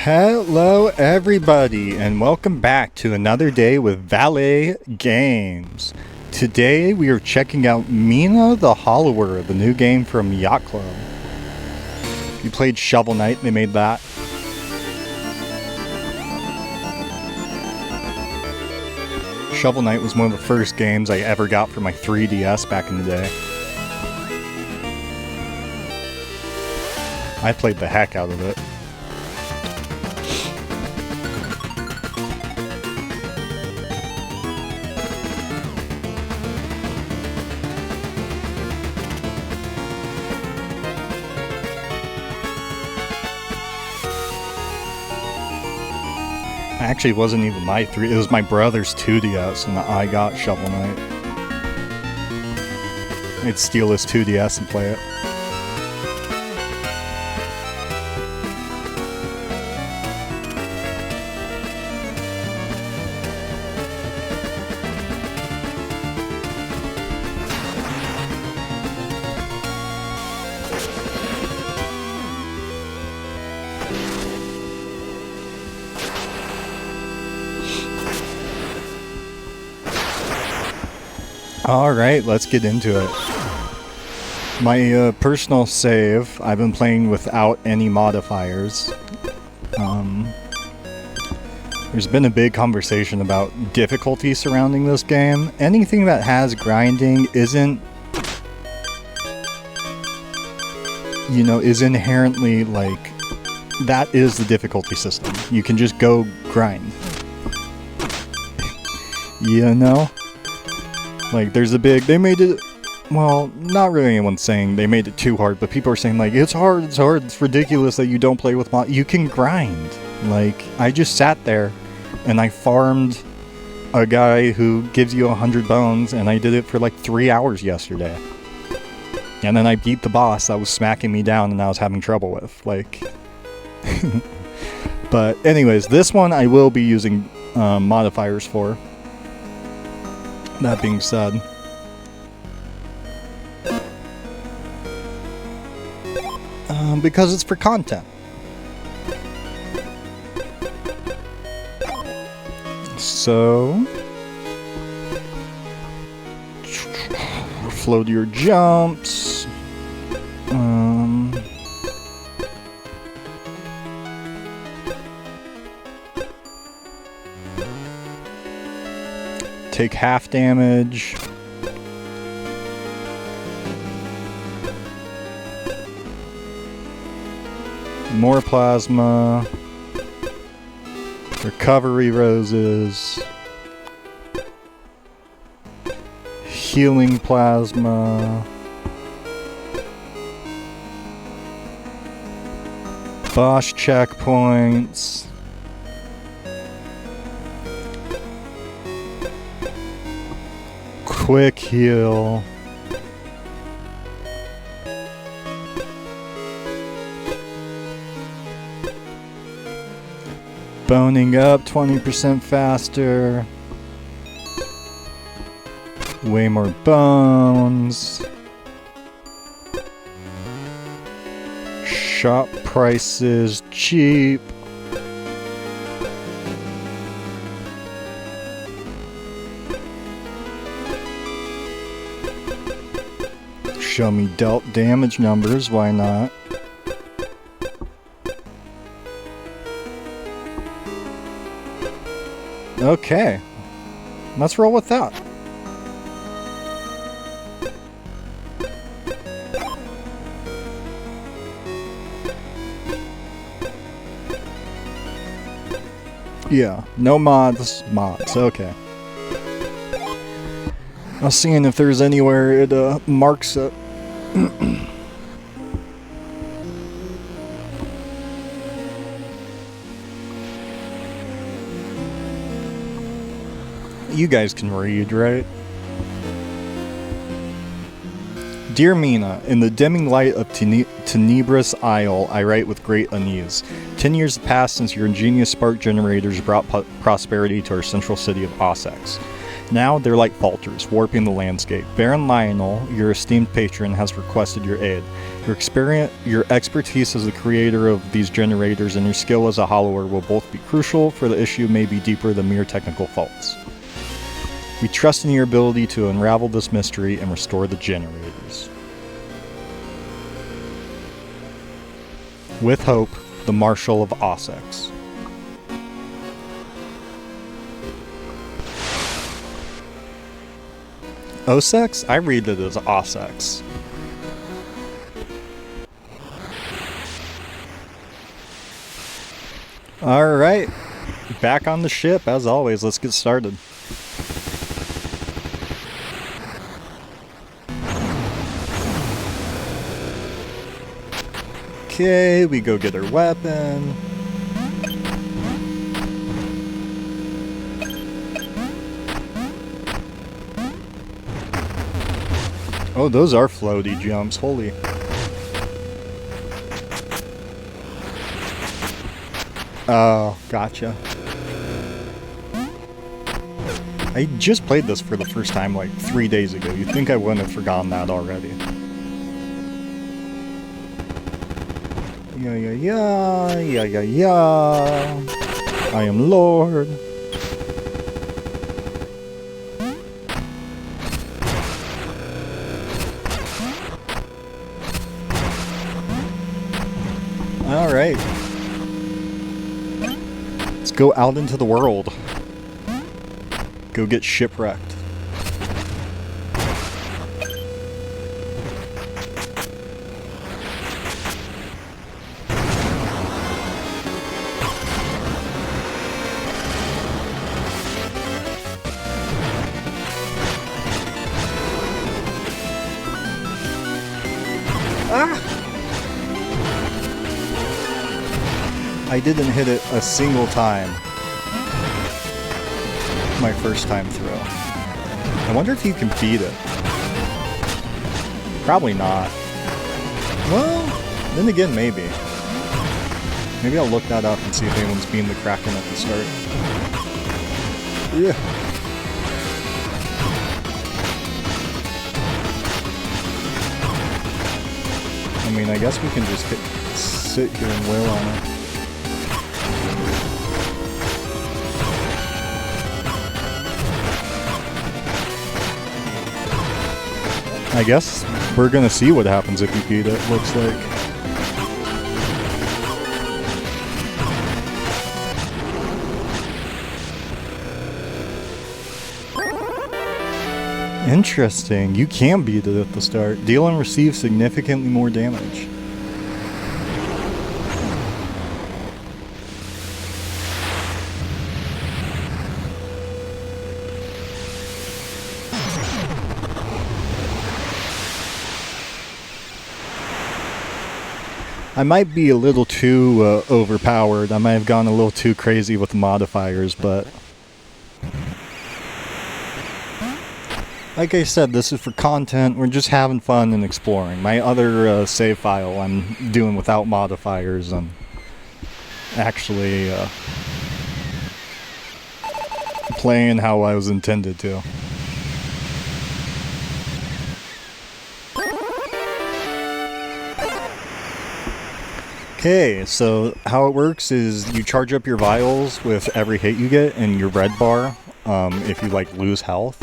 Hello everybody and welcome back to another day with Valet Games. Today we are checking out Mina the Hollower, the new game from Yacht Club. You played Shovel Knight, they made that. Shovel Knight was one of the first games I ever got for my 3DS back in the day. I played the heck out of it. Actually, it wasn't even my 3, it was my brother's 2DS, and I got Shovel Knight. I'd steal his 2DS and play it. Alright, let's get into it. My personal save, I've been playing without any modifiers. There's been a big conversation about difficulty surrounding this game. Anything that has grinding isn't, you know, is inherently like, that is the difficulty system. You can just go grind. You know? Like, there's a big, they made it, well, not really anyone saying they made it too hard, but people are saying, like, it's hard, it's ridiculous that you don't play with mod. You can grind. Like, I just sat there, and I farmed a guy who gives you 100 bones, and I did it for, like, 3 hours yesterday. And then I beat the boss that was smacking me down and I was having trouble with, like... But anyways, this one I will be using modifiers for. That being said, because it's for content. So, flow to your jumps. Take half damage. More plasma. Recovery roses. Healing plasma. Boss checkpoints. Quick heal. Boning up 20% faster. Way more bones. Shop prices cheap. Show me dealt damage numbers, why not? Okay, let's roll with that. Yeah, no mods, okay. I was seeing if there's anywhere it marks it. You guys can read, right? Dear Mina, in the dimming light of tenebrous isle, I write with great unease. 10 years have passed since your ingenious spark generators brought prosperity to our central city of Ossex. Now they're like falters, warping the landscape. Baron Lionel, your esteemed patron, has requested your aid. Your expertise as the creator of these generators and your skill as a hollower will both be crucial, for the issue may be deeper than mere technical faults. We trust in your ability to unravel this mystery and restore the generators. With hope, the Marshal of Ossex. Ossex? I read it as Ossex. Alright, back on the ship as always. Let's get started. Okay, we go get our weapon. Oh, those are floaty jumps, holy. Oh, gotcha. I just played this for the first time like 3 days ago. You'd think I wouldn't have forgotten that already. Yeah. I am Lord. Alright. Let's go out into the world. Go get shipwrecked. I didn't hit it a single time my first time through. I wonder if you can beat it. Probably not. Well, then again, maybe. Maybe I'll look that up and see if anyone's beaten the Kraken at the start. Yeah. I mean, I guess we can just sit here and wail on it. I guess we're gonna see what happens if you beat it, looks like. Interesting. You can beat it at the start. Deal and receive significantly more damage. I might be a little too overpowered. I might have gone a little too crazy with the modifiers, but like I said, this is for content. We're just having fun and exploring. My other save file I'm doing without modifiers and actually playing how I was intended to. Okay, so how it works is you charge up your vials with every hit you get, and your red bar, if you like lose health,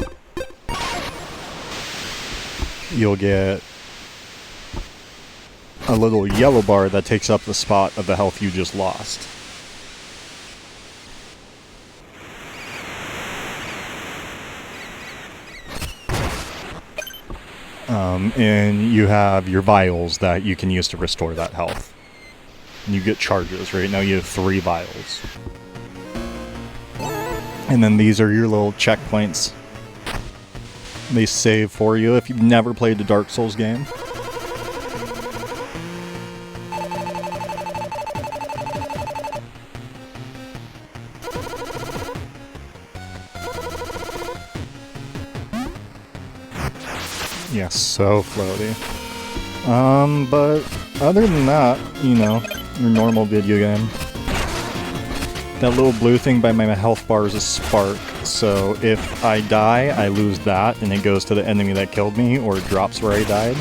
you'll get a little yellow bar that takes up the spot of the health you just lost. And you have your vials that you can use to restore that health. And you get charges. Right now you have 3 vials. And then these are your little checkpoints. They save for you if you've never played a Dark Souls game. Yeah, so floaty. But other than that, you know, your normal video game. That little blue thing by my health bar is a spark, so if I die, I lose that, and it goes to the enemy that killed me, or it drops where I died.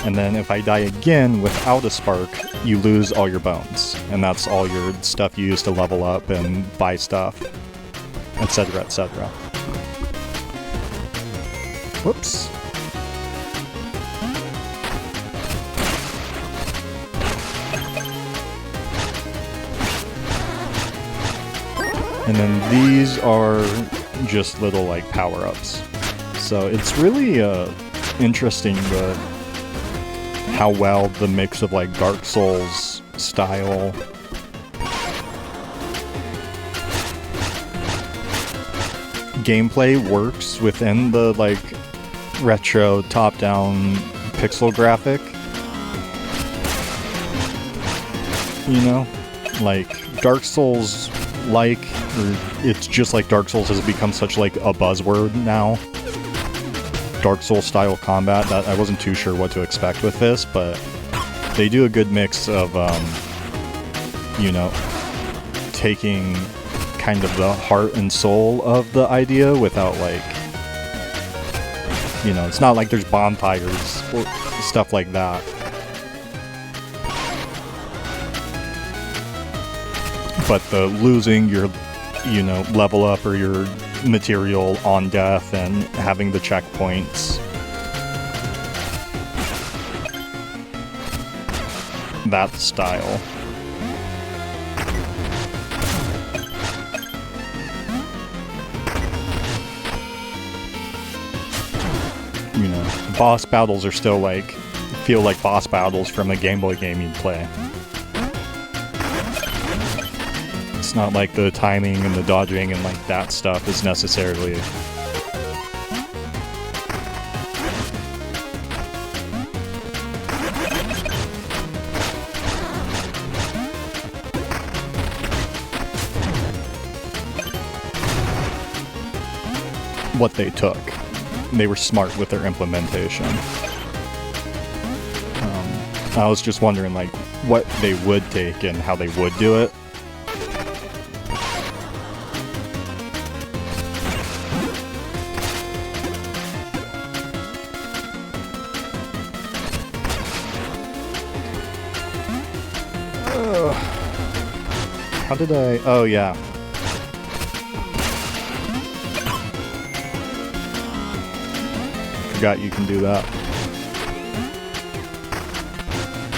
And then if I die again without a spark, you lose all your bones. And that's all your stuff you use to level up and buy stuff, etc., etc. Whoops. And then these are just little like power-ups. So it's really interesting how well the mix of like Dark Souls style gameplay works within the like retro top-down pixel graphic. You know, like Dark Souls, like, or it's just like Dark Souls has become such like a buzzword now. Dark Souls style combat, that I wasn't too sure what to expect with this, but they do a good mix of, you know, taking kind of the heart and soul of the idea without like, you know, it's not like there's bonfires or stuff like that. But the losing your, you know, level up or your material on death and having the checkpoints, that style. You know, boss battles are still like, feel like boss battles from a Game Boy game you'd play. It's not like the timing and the dodging and like that stuff is necessarily what they took. They were smart with their implementation. I was just wondering like what they would take and how they would do it. How did I... Oh, yeah. Forgot you can do that.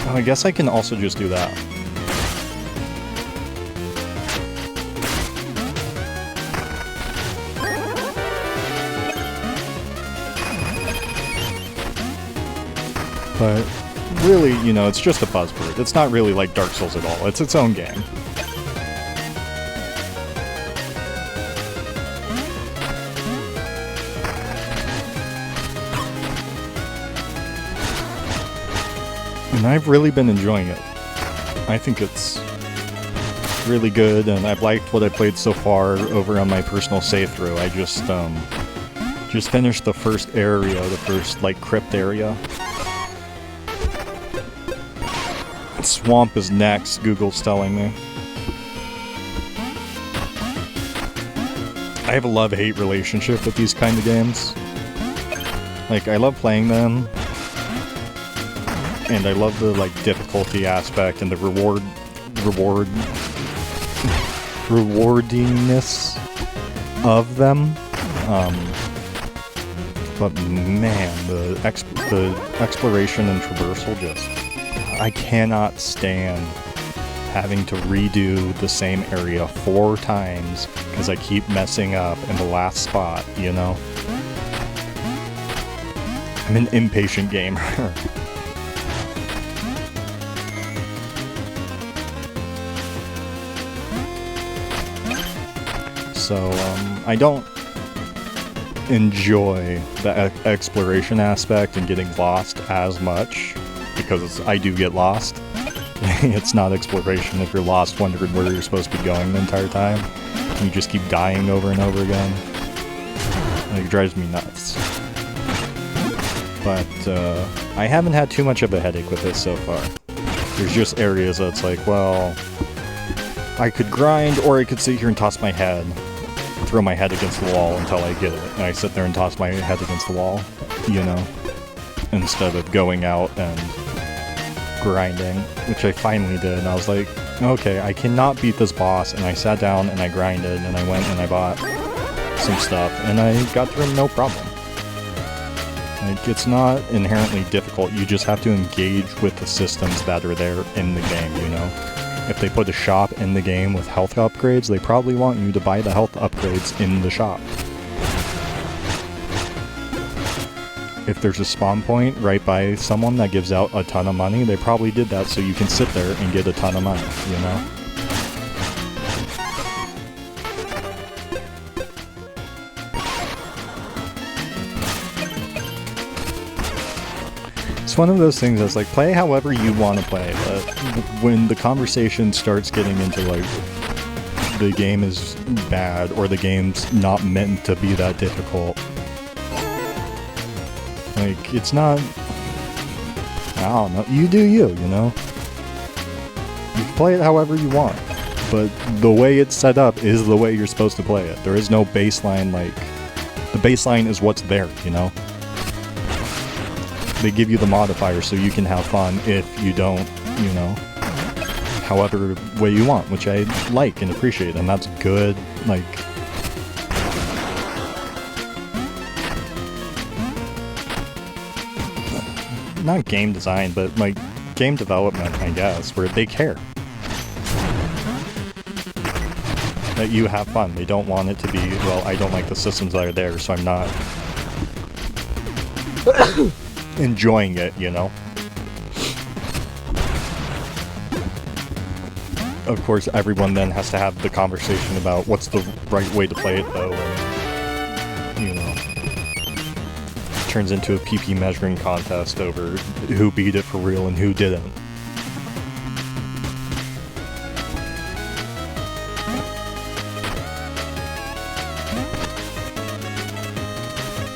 Oh, I guess I can also just do that. But really, you know, it's just a buzzword. It's not really like Dark Souls at all. It's its own game. And I've really been enjoying it. I think it's really good, and I've liked what I played so far over on my personal save through. I just finished the first area, the first, like, crypt area. Swamp is next, Google's telling me. I have a love-hate relationship with these kind of games. Like, I love playing them. And I love the, like, difficulty aspect and the rewardiness of them. But man, the exploration and traversal just... I cannot stand having to redo the same area 4 times because I keep messing up in the last spot, you know? I'm an impatient gamer. So, I don't enjoy the exploration aspect and getting lost as much, because I do get lost. It's not exploration if you're lost wondering where you're supposed to be going the entire time. And you just keep dying over and over again. Like, it drives me nuts. But, I haven't had too much of a headache with this so far. There's just areas that's like, well, I could grind, or I could sit here and toss my head. Throw my head against the wall until I get it. And I sit there and toss my head against the wall, you know? instead of going out and grinding, which I finally did. And I was like, okay, I cannot beat this boss, and I sat down and I grinded, and I went and I bought some stuff, and I got through them no problem. Like, it's not inherently difficult, you just have to engage with the systems that are there in the game, you know? If they put a shop in the game with health upgrades, they probably want you to buy the health upgrades in the shop. If there's a spawn point right by someone that gives out a ton of money, they probably did that so you can sit there and get a ton of money, you know? It's one of those things that's like, play however you want to play, but when the conversation starts getting into like, the game is bad, or the game's not meant to be that difficult, like, it's not, I don't know, you do you, you know? You can play it however you want, but the way it's set up is the way you're supposed to play it. There is no baseline, like, the baseline is what's there, you know? They give you the modifier so you can have fun if you don't, you know, however way you want, which I like and appreciate, and that's good, like, not game design, but like game development, I guess, where they care that you have fun. They don't want it to be, well, I don't like the systems that are there, so I'm not enjoying it, you know? Of course, everyone then has to have the conversation about what's the right way to play it, though, and, you know, turns into a PP measuring contest over who beat it for real and who didn't.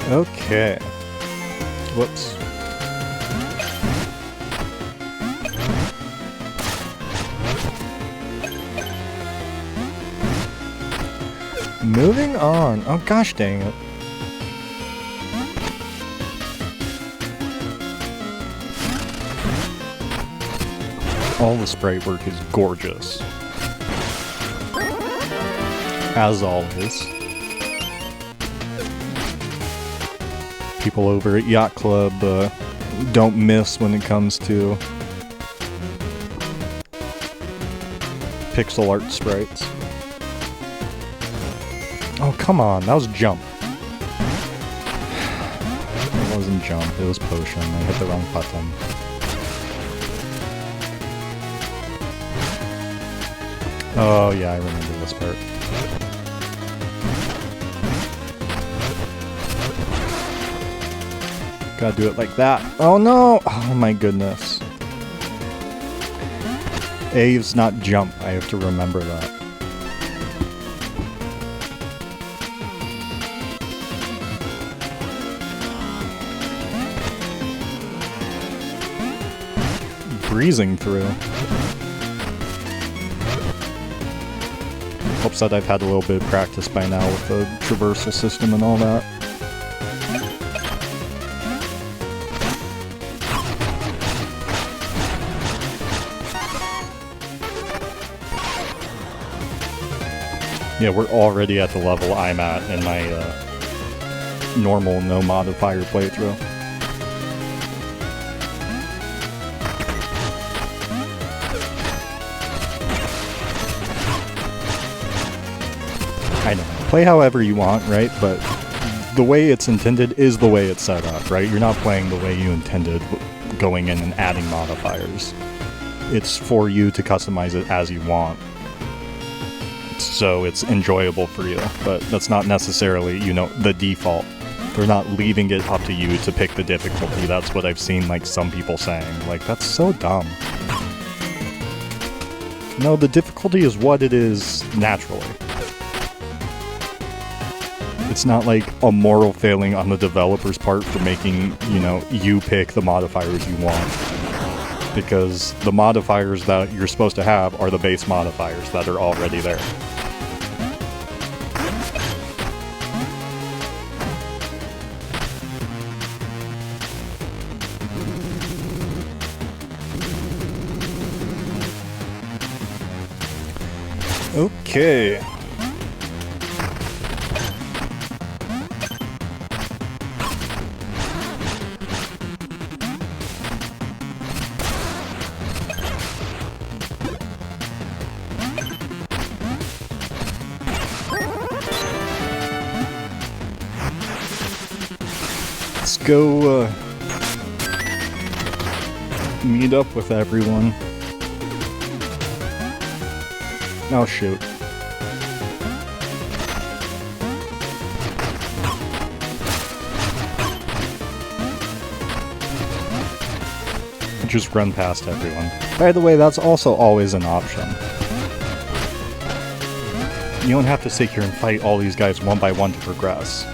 Okay. Whoops. Moving on. Oh gosh dang it. All the sprite work is gorgeous. As always. People over at Yacht Club don't miss when it comes to pixel art sprites. Oh, come on, that was jump. It wasn't jump, it was potion. I hit the wrong button. Oh yeah, I remember this part. Gotta do it like that. Oh no! Oh my goodness. A is not jump, I have to remember that. Breezing through. Hopes that I've had a little bit of practice by now with the traversal system and all that. Yeah, we're already at the level I'm at in my normal no modifier playthrough. I know. Play however you want, right? But the way it's intended is the way it's set up, right? You're not playing the way you intended going in and adding modifiers. It's for you to customize it as you want. So it's enjoyable for you, but that's not necessarily, you know, the default. They're not leaving it up to you to pick the difficulty. That's what I've seen, like, some people saying. Like, that's so dumb. No, the difficulty is what it is naturally. It's not like a moral failing on the developer's part for making, you know, you pick the modifiers you want. Because the modifiers that you're supposed to have are the base modifiers that are already there. Okay. Let's go meet up with everyone. Oh shoot. Just run past everyone. By the way, that's also always an option. You don't have to sit here and fight all these guys one by one to progress.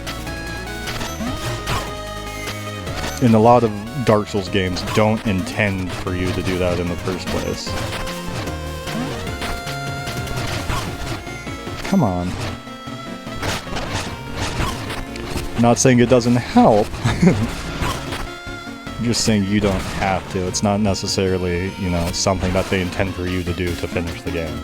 In a lot of Dark Souls games, don't intend for you to do that in the first place. Come on. Not saying it doesn't help. I'm just saying you don't have to. It's not necessarily, you know, something that they intend for you to do to finish the game.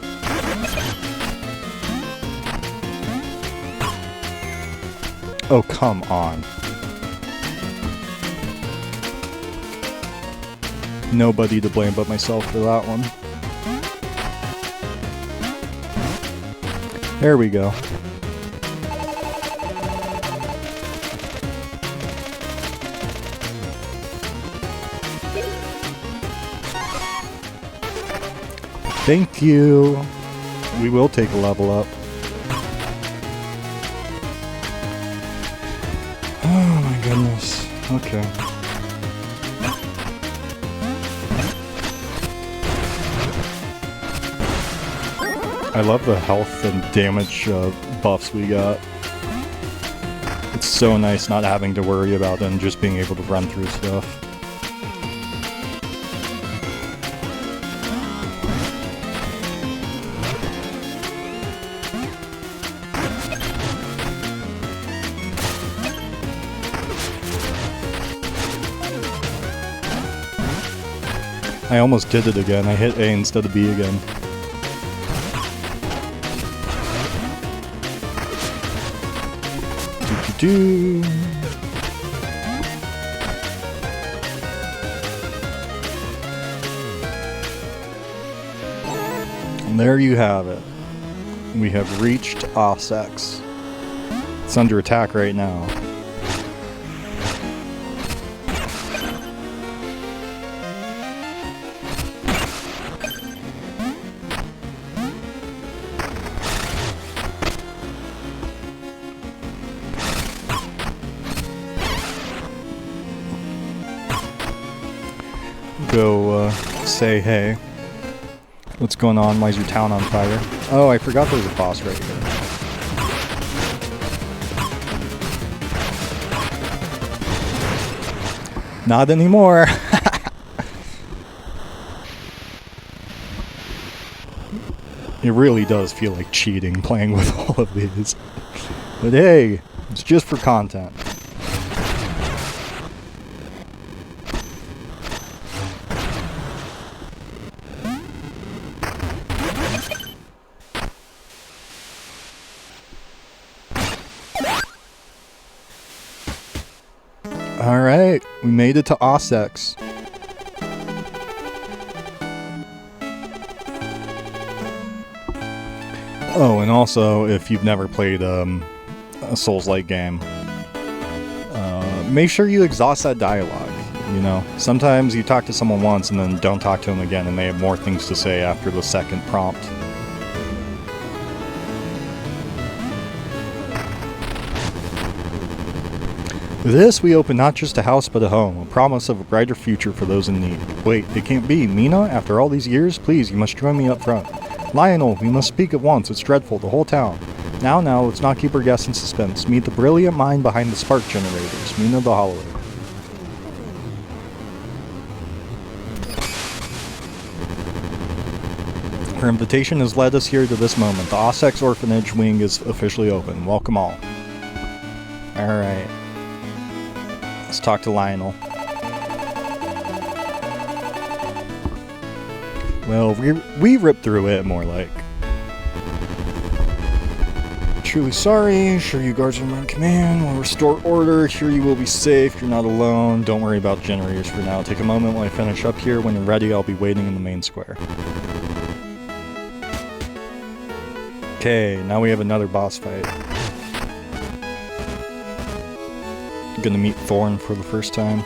Oh, come on. Nobody to blame but myself for that one. There we go. Thank you. We will take a level up. Oh my goodness. Okay. I love the health and damage buffs we got. It's so nice not having to worry about them, just being able to run through stuff. I almost did it again. I hit A instead of B again. Do. And there you have it. We have reached Ossex. It's under attack right now. Go say hey. What's going on? Why is your town on fire? Oh, I forgot there's a boss right here. Not anymore. It really does feel like cheating playing with all of these. But hey, it's just for content. Alright, we made it to Ossex. Oh, and also, if you've never played a Souls-like game, make sure you exhaust that dialogue, you know? Sometimes you talk to someone once and then don't talk to them again and they have more things to say after the second prompt. With this, we open not just a house but a home, a promise of a brighter future for those in need. Wait, it can't be. Mina, after all these years, please, you must join me up front. Lionel, we must speak at once. It's dreadful, the whole town. Now, let's not keep our guests in suspense. Meet the brilliant mind behind the spark generators, Mina the Hollower. Her invitation has led us here to this moment. The Ossex Orphanage wing is officially open. Welcome all. Alright. Let's talk to Lionel. Well, we ripped through it, more like. truly sorry. Sure you guards are my command. We'll restore order. Here you will be safe. You're not alone. Don't worry about generators for now. Take a moment while I finish up here. When you're ready, I'll be waiting in the main square. Okay, now we have another boss fight. Gonna meet Thorn for the first time.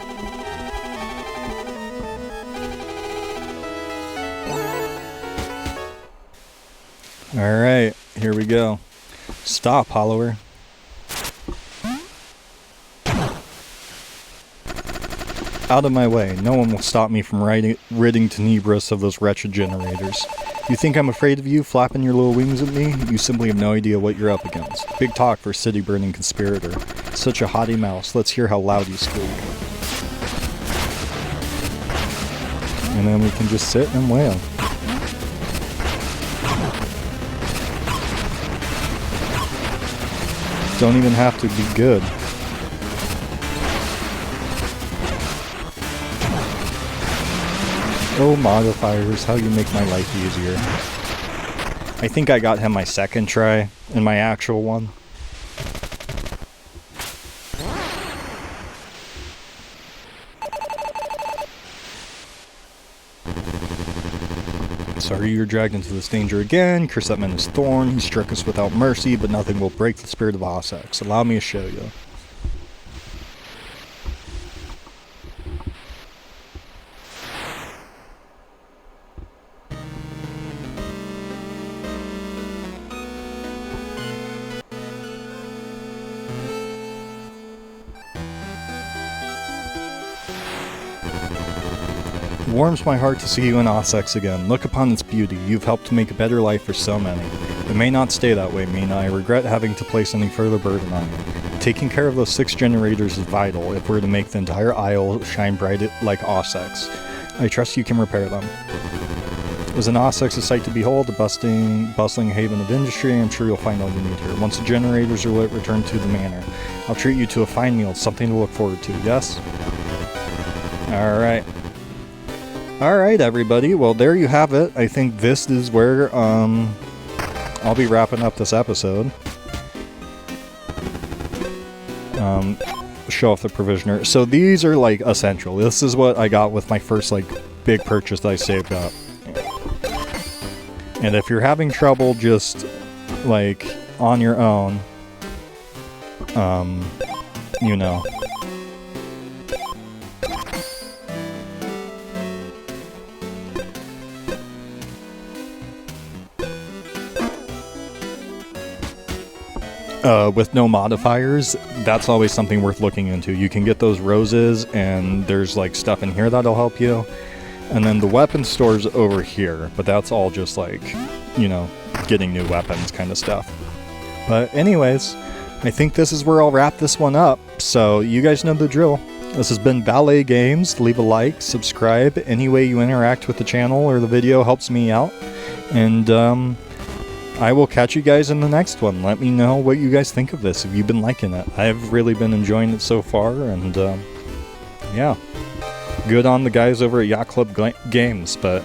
Alright, here we go. Stop, Hollower. Out of my way. No one will stop me from ridding Tenebris of those wretched generators. You think I'm afraid of you, flapping your little wings at me? You simply have no idea what you're up against. Big talk for a city-burning conspirator. Such a haughty mouse. Let's hear how loud you squeak. And then we can just sit and wail. Don't even have to be good. Oh, modifiers, how you make my life easier. I think I got him my second try, and my actual one. Sorry you're dragged into this danger again. Curse that man is Thorn. He struck us without mercy, but nothing will break the spirit of Ossex. Allow me to show you. It warms my heart to see you in Ossex again. Look upon its beauty. You've helped to make a better life for so many. It may not stay that way, Mina. I regret having to place any further burden on you. Taking care of those 6 generators is vital if we're to make the entire Isle shine bright like Ossex. I trust you can repair them. Isn't Ossex a sight to behold? A bustling haven of industry? I'm sure you'll find all you need here. Once the generators are lit, return to the manor. I'll treat you to a fine meal, something to look forward to, yes? Alright. Alright, everybody. Well, there you have it. I think this is where, I'll be wrapping up this episode. Show off the provisioner. So these are, like, essential. This is what I got with my first, like, big purchase that I saved up. And if you're having trouble just, like, on your own, you know... with no modifiers, that's always something worth looking into. You can get those roses, and there's like stuff in here that'll help you. And then the weapon store's over here, but that's all just like, you know, getting new weapons kind of stuff. But anyways, I think this is where I'll wrap this one up. So you guys know the drill. This has been Ballet Games. Leave a like, subscribe. Any way you interact with the channel or the video helps me out. And I will catch you guys in the next one. Let me know what you guys think of this, if you've been liking it. I've really been enjoying it so far, and yeah. Good on the guys over at Yacht Club Games. But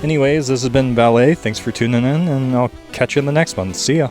anyways, this has been Ballet. Thanks for tuning in, and I'll catch you in the next one. See ya.